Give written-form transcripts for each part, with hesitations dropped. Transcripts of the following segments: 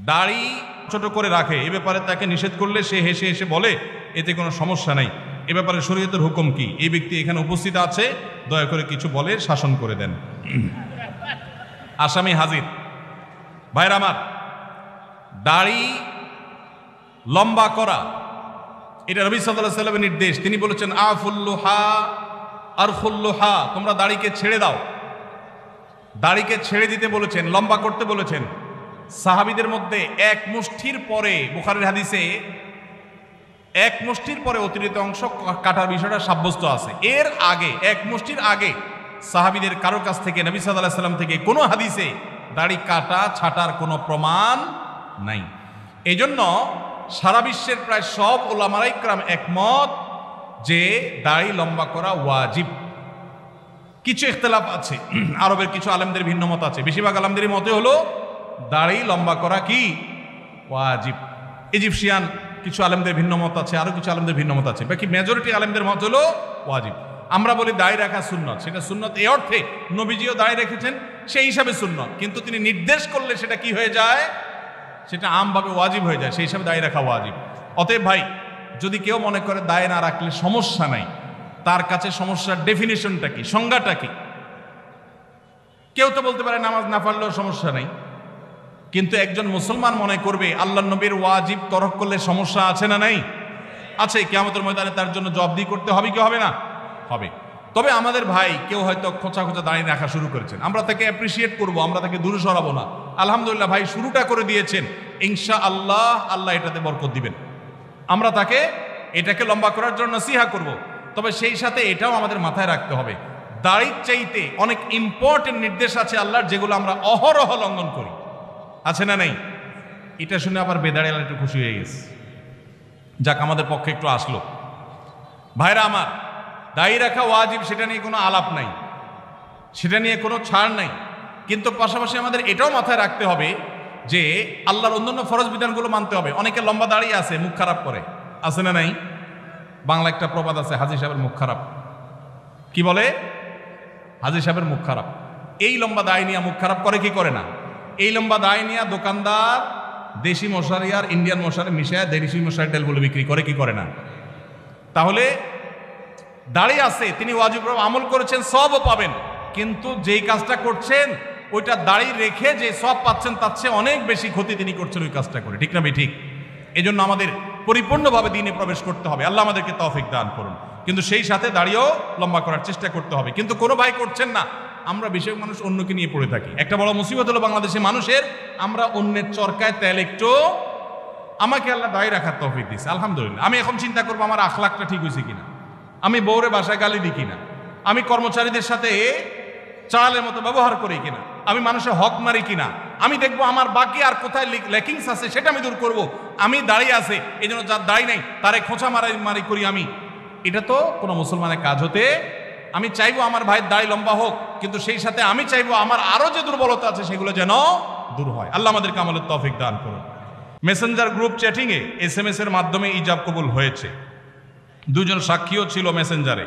দাড়ি ছোট করে রাখে, এ ব্যাপারে তাকে নিষেধ করলে সে হেসে হেসে বলে এতে কোনো সমস্যা নাই, এ ব্যাপারে শরীয়তের হুকুম কি? এই ব্যক্তি এখানে উপস্থিত আছে, দয়া করে কিছু বলে শাসন করে দেন। আসামি হাজির। ভাইরা আমার, দাড়ি লম্বা করা এটা নবী সাল্লাল্লাহু আলাইহি ওয়াসাল্লামের নির্দেশ। তিনি বলেছেন আফুল্লুহা আরফুল্লুহা, তোমরা দাড়িকে ছেড়ে দাও। দাড়িকে ছেড়ে দিতে বলেছেন, লম্বা করতে বলেছেন। সাহাবীদের মধ্যে এক মুষ্টির পরে, বুখারীর হাদিসে এক মুষ্টির পরে অতিরিক্ত অংশ কাটার বিষয়টা সাব্যস্ত আছে। এর আগে এক মুষ্টির আগে সাহাবীদের কারো কাছ থেকে, নবী সাল্লাল্লাহু আলাইহি ওয়াসাল্লাম থেকে কোনো হাদিসে দাড়ি কাটা ছাটার কোনো প্রমাণ নাই। এই জন্য সারা বিশ্বের প্রায় সব উলামায়ে ইকরাম একমত যে দাড়ি লম্বা করা ওয়াজিব। কিছু ইখতিলাফ আছে, আরবের কিছু আলেমদের ভিন্ন মত আছে। বেশিরভাগ আলেমদের মতে হলো দাড়ি লম্বা করা কি ওয়াজিব। ইজিপশিয়ান কিছু আলেমদের ভিন্ন মত আছে, আরো কিছু আলেমদের ভিন্ন মত আছে। বাকি মেজরিটি আলেমদের মত হলো ওয়াজিব। আমরা বলি দাড়ি রাখা সুন্নত, সেটা সুন্নত এই অর্থে নবীজিও দাড়ি রেখেছেন, সেই হিসাবে সুন্নত। কিন্তু তিনি নির্দেশ করলে সেটা কি হয়ে যায়? সেটা আমভাবে ওয়াজিব হয়ে যায়, সেই হিসাবে দাড়ি রাখা ওয়াজিব। অতএব ভাই, যদি কেউ মনে করে দাড়ি না রাখলে সমস্যা নাই, তার কাছে সমস্যার ডেফিনিশনটা কি, সংজ্ঞাটা কি? কেউ তো বলতে পারে নামাজ না পড়লেও সমস্যা নাই, কিন্তু একজন মুসলমান মনে করবে আল্লাহর নবীর ওয়াজিব তরক করলে সমস্যা আছে না নাই? আছে। কিয়ামতের ময়দানে তার জন্য জবাবদিহি করতে হবে কি হবে না? হবে। তবে আমাদের ভাই কেউ হয়তো খোঁচা খোঁচা দাঁড়িয়ে রাখা শুরু করেছেন, আমরা তাকে অ্যাপ্রিসিয়েট করব, আমরা তাকে দূরে সরাবো না। আলহামদুলিল্লাহ ভাই শুরুটা করে দিয়েছেন, ইনশাআল্লাহ আল্লাহ এটাতে বরকত দিবেন। আমরা তাকে এটাকে লম্বা করার জন্য নসিহা করব। তবে সেই সাথে এটাও আমাদের মাথায় রাখতে হবে, দাড়ির চাইতে অনেক ইম্পর্টেন্ট নির্দেশ আছে আল্লাহর, যেগুলো আমরা অহরহ লঙ্ঘন করি। আছে না নেই? এটা শুনে আবার বেদাড়িয়ালা একটু খুশি হয়ে গেছে, যাক আমাদের পক্ষে একটু আসলো। ভাইরা আমার, দাড়ি রাখা ওয়াজিব, সেটা নিয়ে কোনো আলাপ নাই, সেটা নিয়ে কোনো ছাড় নাই। কিন্তু পাশাপাশি আমাদের এটাও মাথায় রাখতে হবে যে আল্লাহর অন্যান্য ফরজ বিধানগুলো মানতে হবে। অনেকে লম্বা দাড়ি আছে, মুখ খারাপ করে, আছে না নাই? বাংলা একটা প্রবাদ আছে, হাজী সাহেবের মুখ খারাপ। কি বলে? হাজী সাহেবের মুখ খারাপ। এই লম্বা দাড়ি নিয়ে মুখ খারাপ করে কি করে না? এই লম্বা দাড়ি নিয়ে দোকানদার দেশি মশারি আর ইন্ডিয়ান মশারি মিশায় দেশি মশারি তেলগুলো বিক্রি করে কি করে না? তাহলে দাড়ি আছে, তিনি ওয়াজিব আমল করেছেন, সবও পাবেন, কিন্তু যেই কাজটা করছেন ওইটা দাড়ি রেখে যে সব পাচ্ছেন তার চেয়ে অনেক বেশি ক্ষতি তিনি করছেন ওই কাজটা করে। ঠিক না ঠিক? এই জন্য আমাদের পরিপূর্ণভাবে দ্বীনে প্রবেশ করতে হবে। আল্লাহ আমাদেরকে তৌফিক দান করুন। কিন্তু সেই সাথে দাড়িও লম্বা করার চেষ্টা করতে হবে। কিন্তু কোনো ভাই করছেন না, আমরা বেশিরভাগ মানুষ অন্যকে নিয়ে পড়ে থাকি। একটা বড় মুসিবত হলো বাংলাদেশে মানুষের, আমরা অন্যের চরকায় তেল একটু। আমাকে আল্লাহ দাড়ি রাখার তৌফিক দিয়েছে, আলহামদুলিল্লাহ। আমি এখন চিন্তা করবো আমার আখলাকটা ঠিক হয়েছে কিনা, আমি বউরে বাসায় গালি দিই কিনা, আমি কর্মচারীদের সাথে চালের মতো ব্যবহার করি কিনা, আমি মানুষের হক মারি কিনা, আমি দেখবো আমার বাকি আর কোথায় ল্যাকিংস আছে সেটা আমি দূর করব। আমি দাঁড়িয়ে আছে, এই জন্য যার দাড়ি নাই তারে খোঁচা মারি করি আমি। এটা তো কোনো মুসলমানের কাজ হতে। আমি চাইবো আমার ভাইয়ের দাড়ি লম্বা হোক, কিন্তু সেই সাথে আমি চাইবো আমার আরো যে দুর্বলতা আছে সেগুলো যেন দূর হয়। আল্লাহ আমাদেরকে আমলের তৌফিক দান করুন। মেসেঞ্জার গ্রুপ চ্যাটিংয়ে SMS এর মাধ্যমে ইজাব কবুল হয়েছে। দুজন সাক্ষীও ছিল মেসেঞ্জারে,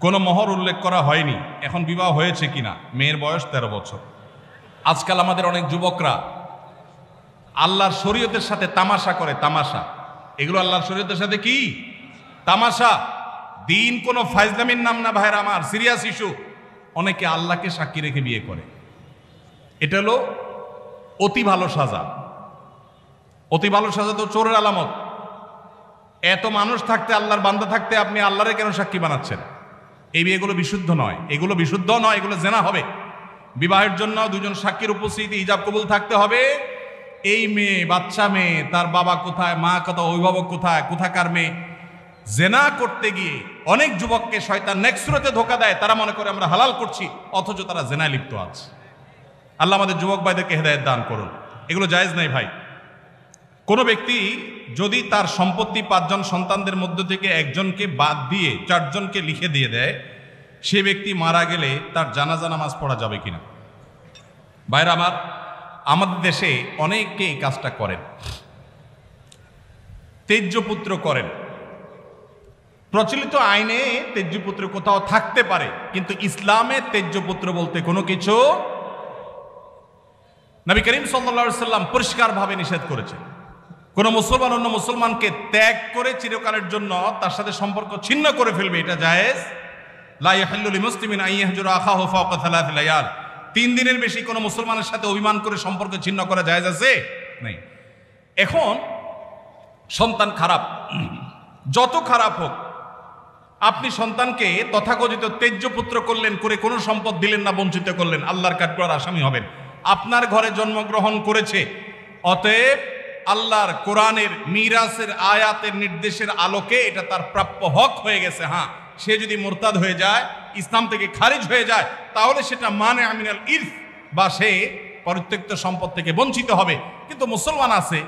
কোনো মোহর উল্লেখ করা হয়নি। এখন বিবাহ হয়েছে কিনা? মেয়ের বয়স 13 বছর। আজকাল আমাদের অনেক যুবকরা আল্লাহর শরীয়তের সাথে তামাশা করে। তামাশা, এগুলো আল্লাহর শরীয়তের সাথে কি তামাশা? দিন কোনো ফাইজলামির নাম না ভাইরা আমার, সিরিয়াস ইস্যু। অনেকে আল্লাহকে সাক্ষী রেখে বিয়ে করে। এটা হলো অতি ভালো সাজা। অতি ভালো সাজা তো চোরের আলামত। এত মানুষ থাকতে, আল্লাহর বান্দা থাকতে আপনি আল্লাহরে কেন সাক্ষী বানাচ্ছেন? এই বিয়েগুলো বিশুদ্ধ নয়, এগুলো বিশুদ্ধ নয়, এগুলো জেনা হবে। বিবাহের জন্য দুজন সাক্ষীর উপস্থিতি, ইজাব কবুল থাকতে হবে। এই মেয়ে, বাচ্চা মেয়ে, তার বাবা কোথায়, মা কোথায়, অভিভাবক কোথায়, কোথাকার মেয়ে, জেনা করতে গিয়ে অনেক যুবককে শয়তান নেক্সট সুরতে ধোঁকা দেয়। তারা মনে করে আমরা হালাল করছি, অথচ তারা জেনায় লিপ্ত আছে। আল্লাহ আমাদের যুবক ভাইদেরকে হেদায়েত দান করুন। এগুলো জায়েজ নাই ভাই। কোনো ব্যক্তি যদি তার সম্পত্তি 5 জন সন্তানদের মধ্য থেকে একজনকে বাদ দিয়ে 4 জনকে লিখে দিয়ে দেয়, সে ব্যক্তি মারা গেলে তার জানাজা নামাজ পড়া যাবে কিনা? ভাইরা আমার, আমাদের দেশে অনেকে এই কাজটা করেন, তেজ্যপুত্র করেন। প্রচলিত আইনে তেজ্যপুত্র কোথাও থাকতে পারে, কিন্তু ইসলামে তেজ্যপুত্র বলতে কোনো কিছু নবী করিম সাল্লাল্লাহু আলাইহি সাল্লাম পরিষ্কারভাবে নিষেধ করেছেন, কোন মুসলমান অন্য মুসলমানকে ত্যাগ করে চিরকালের জন্য তার সাথে সম্পর্ক ছিন্ন করে ফেলবে, এটা জায়েজ। লা ইয়াহিল্লু লিমুসলিমিন আন ইয়াহজুরা আখাহু ফাওকা সালাসি লায়াল। 3 দিনের বেশি কোনো মুসলমানের সাথে অভিমান করে সম্পর্ক ছিন্ন করা জায়েজ আছে? নেই। এখন সন্তান খারাপ, যত খারাপ হোক, আপনি সন্তানকে তথাকথিত তেজ্য পুত্র করলেন, করে কোনো সম্পদ দিলেন না, বঞ্চিত করলেন, আল্লাহর কাঠগড়ার আসামি হবেন। আপনার ঘরে জন্মগ্রহণ করেছে, অতএব আল্লাহর কোরআনের মিরাসের আয়াতের নির্দেশের আলোকে এটা তার প্রাপ্য হক হয়ে গেছে। হ্যাঁ, সে যদি মুরতাদ হয়ে যায়, ইসলাম থেকে খারিজ হয়ে যায়, তাহলে সেটা মানে আমিনাল ইরফ, বা সে পরিত্যক্ত সম্পদ থেকে বঞ্চিত হবে। কিন্তু মুসলমান আছে,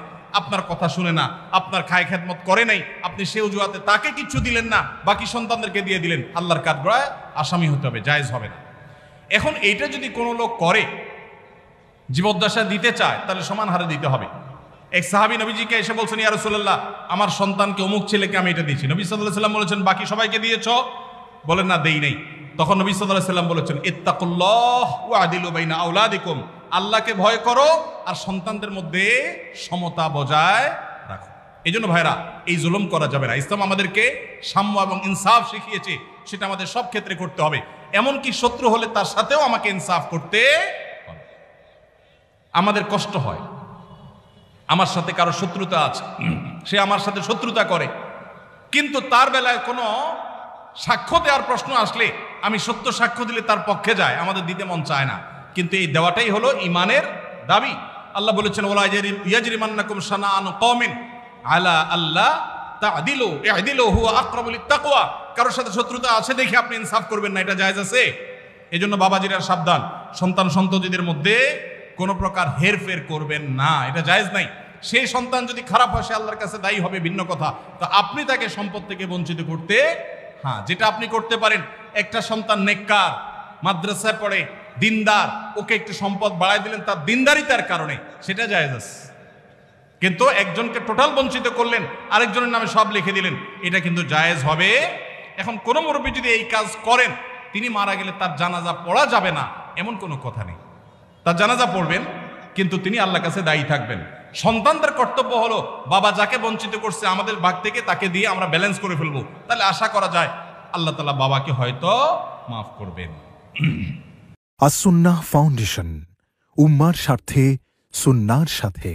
আপনার কথা শুনে না, আপনার খায় খেদমত করে নাই, আপনি সে অজুহাতে তাকে কিছু দিলেন না, বাকি সন্তানদেরকে দিয়ে দিলেন, আল্লাহর কাঠগড়ায় আসামি হতে হবে, জায়েজ হবে না। এখন এইটা যদি কোনো লোক করে, জীবদ্দশা দিতে চায়, তাহলে সমান হারে দিতে হবে। এক সাহাবী নবীজিকে এসে বলছেন, ইয়া রাসূলুল্লাহ, আমার সন্তানকে অমুক ছেলেকে আমি এটা দিয়েছি। নবী সাল্লাল্লাহু আলাইহি সাল্লাম বলেছেন, বাকি সবাইকে দিয়েছো? বলেন না, দেই নাই। তখন নবী সাল্লাল্লাহু আলাইহি সাল্লাম বলেছেন, ইত্তাকুল্লাহ ওয়া আদিলু বাইনা আওলাদিকুম, আল্লাহকে ভয় করো আর সন্তানদের মধ্যে সমতা বজায় রাখো। এই জন্য ভাইরা, এই জুলুম করা যাবে না। ইসলাম আমাদেরকে সাম্য এবং ইনসাফ শিখিয়েছে, সেটা আমাদের সব ক্ষেত্রে করতে হবে। এমনকি শত্রু হলে তার সাথেও আমাকে ইনসাফ করতে হবে। আমাদের কষ্ট হয়, আমার সাথে কারো শত্রুতা আছে, সে আমার সাথে শত্রুতা করে, কিন্তু তার বেলায় কোনো সাক্ষ্য দেওয়ার প্রশ্ন আসলে আমি সত্য সাক্ষ্য দিলে তার পক্ষে যায়, আমাদের দিতে মন চায় না। কিন্তু এই দেওয়াটাই হলো ইমানের দাবি। আল্লাহ বলেছেন, ওয়ালা ইয়াজরিমান্নাকুম শানাআনু কওমিন আলা আল্লাহ তা'দিলু ই'দিলু হুয়া আকরাবু লিত-তাকওয়া। কারোর সাথে শত্রুতা আছে দেখে আপনি ইনসাফ করবেন না, এটা জায়েজ আছে? এজন্য বাবাজিরা সাবধান, সন্তান সন্ততিদের মধ্যে কোনো প্রকার হেরফের করবেন না, এটা জায়েজ নাই। সেই সন্তান যদি খারাপ হয়, সে আল্লাহর কাছে দায়ী হবে, ভিন্ন কথা। তো আপনি তাকে সম্পদ থেকে বঞ্চিত করতে, হ্যাঁ, যেটা আপনি করতে পারেন, একটা সন্তান নেককার, মাদ্রাসায় পড়ে, দিনদার, ওকে একটু সম্পদ বাড়ায় দিলেন তার দিনদারিতার কারণে, সেটা জায়েজ আছে। কিন্তু একজনকে টোটাল বঞ্চিত করলেন, আরেকজনের নামে সব লিখে দিলেন, এটা কিন্তু জায়েজ হবে। এখন কোনো মুরব্বী যদি এই কাজ করেন, তিনি মারা গেলে তার জানাজা পড়া যাবে না, এমন কোনো কথা নেই। তার জানাজা পড়বেন, কিন্তু তিনি আল্লাহর কাছে দায়ী থাকবেন। সন্তানদের কর্তব্য হলো, বাবা যাকে বঞ্চিত করছে আমাদের ভাগ থেকে তাকে দিয়ে আমরা ব্যালেন্স করে ফেলবো, তাহলে আশা করা যায় আল্লাহ তাআলা বাবাকে হয়তো মাফ করবেন। আস-সুন্নাহ ফাউন্ডেশন, উম্মার স্বার্থে সুন্নাহর সাথে।